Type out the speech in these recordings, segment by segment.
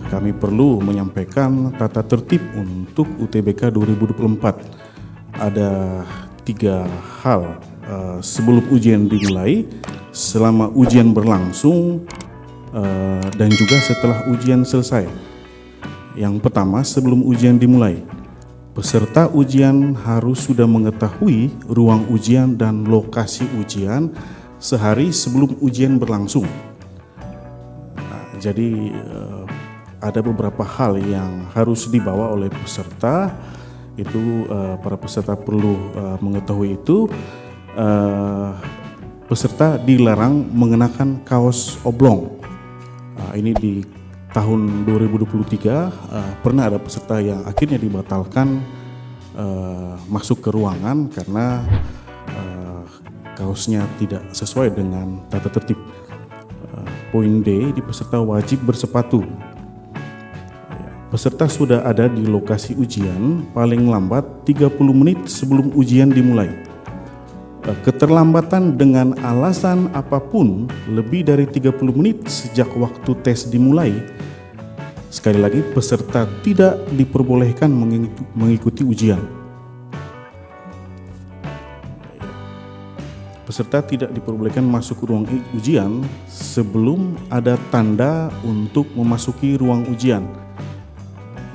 Kami perlu menyampaikan tata tertib untuk UTBK 2024. Ada 3 hal sebelum ujian dimulai, selama ujian berlangsung, dan juga setelah ujian selesai. Yang pertama, sebelum ujian dimulai, peserta ujian harus sudah mengetahui ruang ujian dan lokasi ujian sehari sebelum ujian berlangsung. Jadi ada beberapa hal yang harus dibawa oleh peserta. Itu para peserta perlu mengetahui itu. Peserta dilarang mengenakan kaos oblong. Ini di tahun 2023 pernah ada peserta yang akhirnya dibatalkan masuk ke ruangan karena kaosnya tidak sesuai dengan tata tertib. Poin D, di peserta wajib bersepatu. Peserta sudah ada di lokasi ujian paling lambat 30 menit sebelum ujian dimulai. Keterlambatan dengan alasan apapun lebih dari 30 menit sejak waktu tes dimulai, sekali lagi peserta tidak diperbolehkan mengikuti ujian. Peserta tidak diperbolehkan masuk ke ruang ujian sebelum ada tanda untuk memasuki ruang ujian.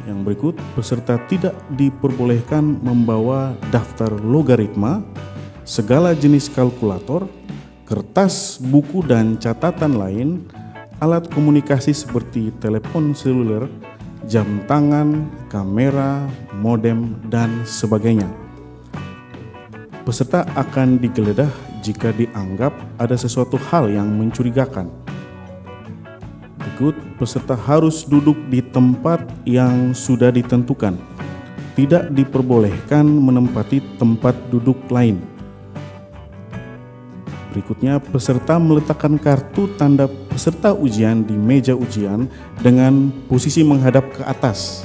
Yang berikut, peserta tidak diperbolehkan membawa daftar logaritma, segala jenis kalkulator, kertas, buku, dan catatan lain, alat komunikasi seperti telepon seluler, jam tangan, kamera, modem, dan sebagainya. Peserta akan digeledah jika dianggap ada sesuatu hal yang mencurigakan. Berikut, peserta harus duduk di tempat yang sudah ditentukan. Tidak diperbolehkan menempati tempat duduk lain. Berikutnya, peserta meletakkan kartu tanda peserta ujian di meja ujian dengan posisi menghadap ke atas.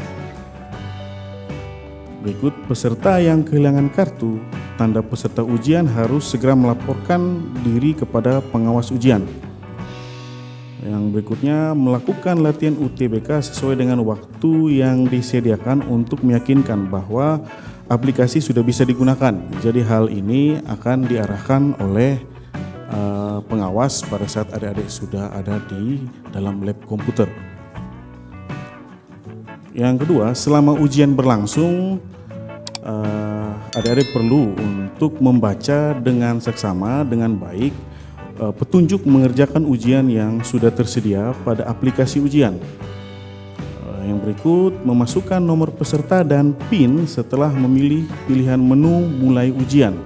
Berikut, peserta yang kehilangan kartu tanda peserta ujian harus segera melaporkan diri kepada pengawas ujian. Yang berikutnya, melakukan latihan UTBK sesuai dengan waktu yang disediakan untuk meyakinkan bahwa aplikasi sudah bisa digunakan. Jadi hal ini akan diarahkan oleh pengawas pada saat adik-adik sudah ada di dalam lab komputer. Yang kedua, selama ujian berlangsung, adik-adik perlu untuk membaca dengan seksama, dengan baik, petunjuk mengerjakan ujian yang sudah tersedia pada aplikasi ujian. Yang berikut, memasukkan nomor peserta dan PIN setelah memilih pilihan menu mulai ujian.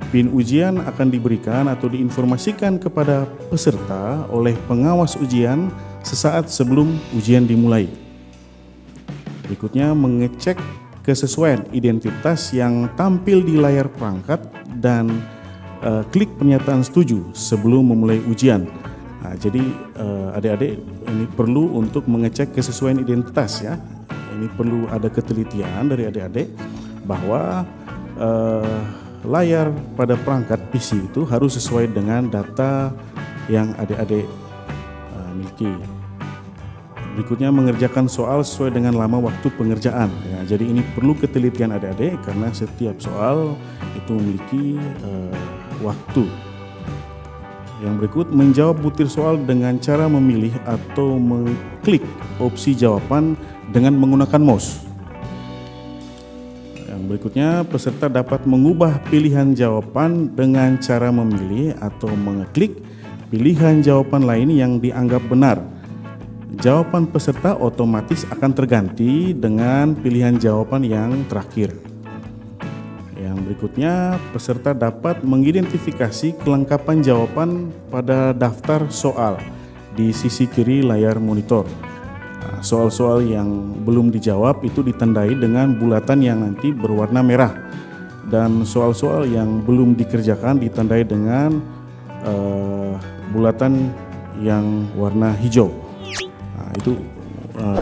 PIN ujian akan diberikan atau diinformasikan kepada peserta oleh pengawas ujian sesaat sebelum ujian dimulai. Berikutnya, mengecek kesesuaian identitas yang tampil di layar perangkat dan klik pernyataan setuju sebelum memulai ujian. Jadi adik-adik ini perlu untuk mengecek kesesuaian identitas ya. Ini perlu ada ketelitian dari adik-adik bahwa layar pada perangkat PC itu harus sesuai dengan data yang adik-adik miliki. Berikutnya, mengerjakan soal sesuai dengan lama waktu pengerjaan. Ya, jadi ini perlu ketelitian adik-adik karena setiap soal itu memiliki waktu. Yang berikut, menjawab butir soal dengan cara memilih atau mengklik opsi jawaban dengan menggunakan mouse. Yang berikutnya, peserta dapat mengubah pilihan jawaban dengan cara memilih atau mengeklik pilihan jawaban lain yang dianggap benar. Jawaban peserta otomatis akan terganti dengan pilihan jawaban yang terakhir. Yang berikutnya, peserta dapat mengidentifikasi kelengkapan jawaban pada daftar soal di sisi kiri layar monitor. Soal-soal yang belum dijawab itu ditandai dengan bulatan yang nanti berwarna merah, dan soal-soal yang belum dikerjakan ditandai dengan bulatan yang warna hijau. Nah, itu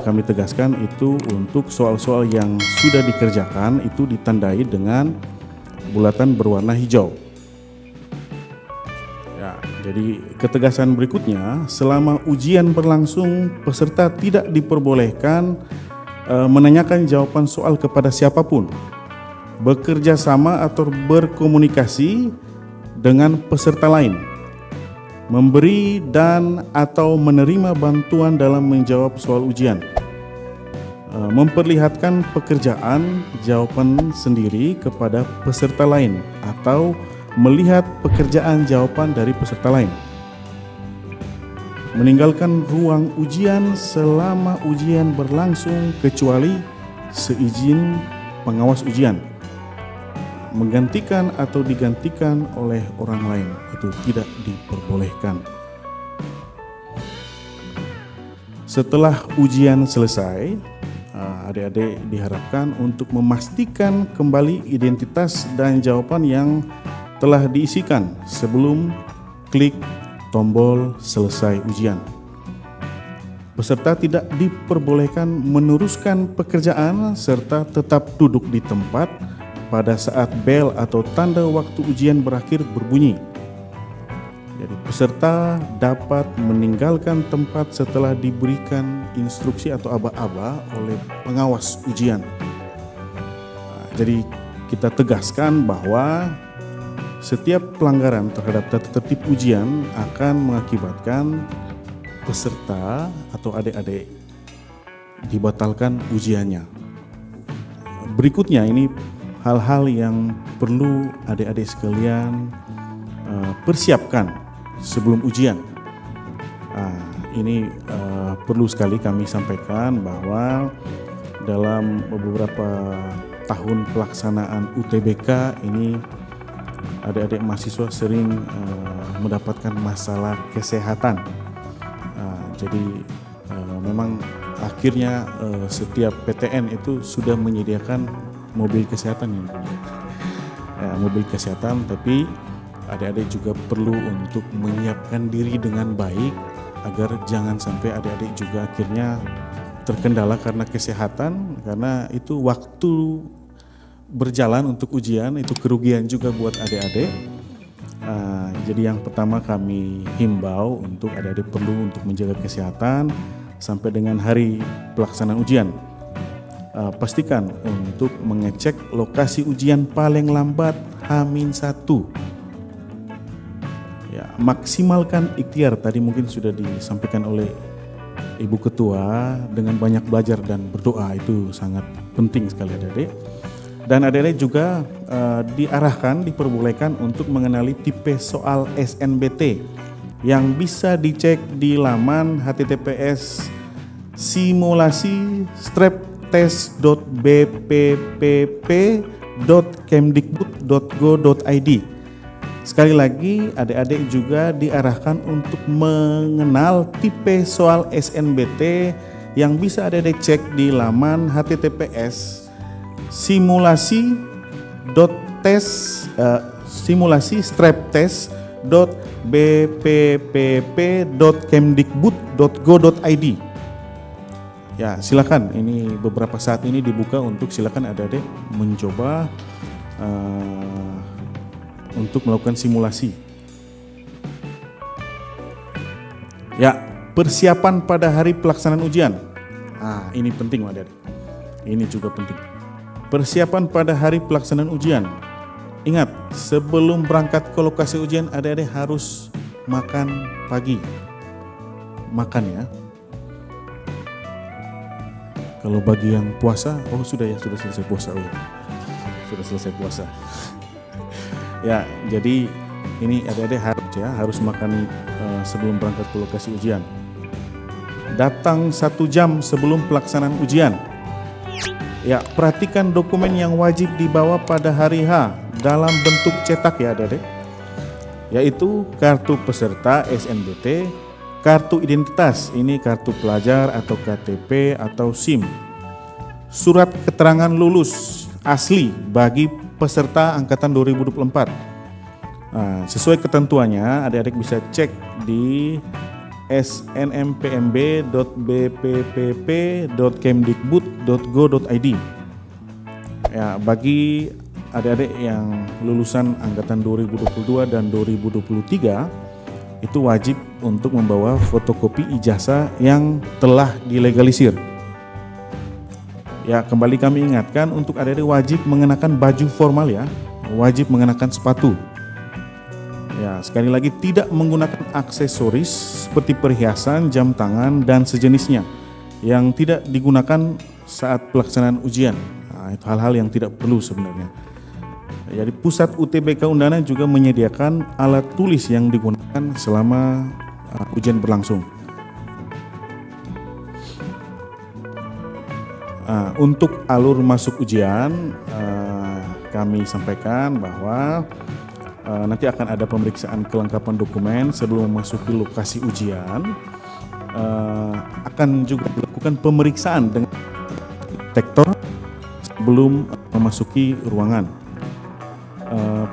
kami tegaskan itu untuk soal-soal yang sudah dikerjakan itu ditandai dengan bulatan berwarna hijau. Ya, jadi ketegasan berikutnya, selama ujian berlangsung peserta tidak diperbolehkan menanyakan jawaban soal kepada siapapun, bekerja sama atau berkomunikasi dengan peserta lain, memberi dan atau menerima bantuan dalam menjawab soal ujian, memperlihatkan pekerjaan jawaban sendiri kepada peserta lain atau melihat pekerjaan jawaban dari peserta lain, meninggalkan ruang ujian selama ujian berlangsung kecuali seizin pengawas ujian, menggantikan atau digantikan oleh orang lain itu tidak diperbolehkan. Setelah ujian selesai, adik-adik diharapkan untuk memastikan kembali identitas dan jawaban yang telah diisikan sebelum klik tombol selesai ujian. Peserta tidak diperbolehkan meneruskan pekerjaan serta tetap duduk di tempat pada saat bel atau tanda waktu ujian berakhir berbunyi. Jadi peserta dapat meninggalkan tempat setelah diberikan instruksi atau aba-aba oleh pengawas ujian. Jadi kita tegaskan bahwa setiap pelanggaran terhadap tata tertib ujian akan mengakibatkan peserta atau adik-adik dibatalkan ujiannya. Berikutnya ini hal-hal yang perlu adik-adik sekalian persiapkan sebelum ujian. Ini perlu sekali kami sampaikan bahwa dalam beberapa tahun pelaksanaan UTBK ini adik-adik mahasiswa sering mendapatkan masalah kesehatan. Jadi memang akhirnya setiap PTN itu sudah menyediakan mobil kesehatan mobil kesehatan, tapi adik-adik juga perlu untuk menyiapkan diri dengan baik agar jangan sampai adik-adik juga akhirnya terkendala karena kesehatan, karena itu waktu berjalan untuk ujian itu kerugian juga buat adik-adik. Jadi yang pertama kami himbau untuk adik-adik perlu untuk menjaga kesehatan sampai dengan hari pelaksanaan ujian. Pastikan untuk mengecek lokasi ujian paling lambat H-1. Ya, maksimalkan ikhtiar, tadi mungkin sudah disampaikan oleh Ibu Ketua, dengan banyak belajar dan berdoa itu sangat penting sekali adik-adik. Dan adik-adik juga diperbolehkan untuk mengenali tipe soal SNBT yang bisa dicek di laman https simulasi-strep-test.bppp.kemdikbud.go.id. Sekali lagi, adik-adik juga diarahkan untuk mengenal tipe soal SNBT yang bisa adik-adik cek di laman https simulasi.strep-test.bppp.kemdikbud.go.id. Ya, silakan, ini beberapa saat ini dibuka untuk silakan adik-adik mencoba untuk melakukan simulasi. Ya, persiapan pada hari pelaksanaan ujian. Ini penting adik-adik. Ini juga penting. Persiapan pada hari pelaksanaan ujian. Ingat, sebelum berangkat ke lokasi ujian, adik-adik harus makan pagi. Makan ya. Kalau bagi yang puasa, sudah selesai puasa. Sudah selesai puasa. Ya, jadi ini adik-adik harus makan sebelum berangkat ke lokasi ujian. Datang 1 jam sebelum pelaksanaan ujian. Ya, perhatikan dokumen yang wajib dibawa pada hari H dalam bentuk cetak ya adik-adik. Yaitu kartu peserta SNBT, kartu identitas, ini kartu pelajar atau KTP atau SIM. Surat keterangan lulus asli bagi peserta angkatan 2024. Sesuai ketentuannya, adik-adik bisa cek di snmpmb.bppp.kemdikbud.go.id. Ya, bagi adik-adik yang lulusan angkatan 2022 dan 2023 itu wajib untuk membawa fotokopi ijazah yang telah dilegalisir. Ya, kembali kami ingatkan untuk adik-adik wajib mengenakan baju formal ya, wajib mengenakan sepatu. Ya, sekali lagi tidak menggunakan aksesoris seperti perhiasan, jam tangan dan sejenisnya yang tidak digunakan saat pelaksanaan ujian. Nah, itu hal-hal yang tidak perlu sebenarnya. Jadi Pusat UTBK Undangan juga menyediakan alat tulis yang digunakan selama ujian berlangsung. Untuk alur masuk ujian, kami sampaikan bahwa nanti akan ada pemeriksaan kelengkapan dokumen sebelum memasuki lokasi ujian. Akan juga dilakukan pemeriksaan dengan detektor sebelum memasuki ruangan.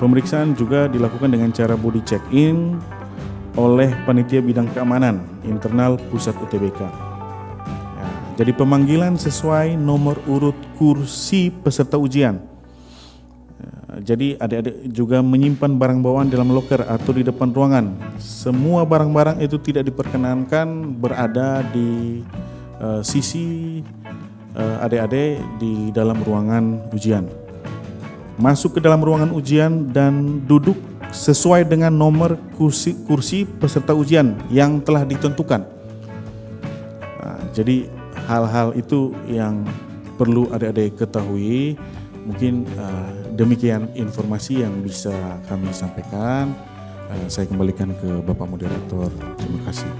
Pemeriksaan juga dilakukan dengan cara body check-in oleh panitia bidang keamanan internal Pusat UTBK. Jadi pemanggilan sesuai nomor urut kursi peserta ujian. Jadi adik-adik juga menyimpan barang bawaan dalam loker atau di depan ruangan. Semua barang-barang itu tidak diperkenankan berada di sisi adik-adik di dalam ruangan ujian. Masuk ke dalam ruangan ujian dan duduk sesuai dengan nomor kursi peserta ujian yang telah ditentukan. Jadi hal-hal itu yang perlu adik-adik ketahui. Mungkin demikian informasi yang bisa kami sampaikan. Saya kembalikan ke Bapak Moderator. Terima kasih.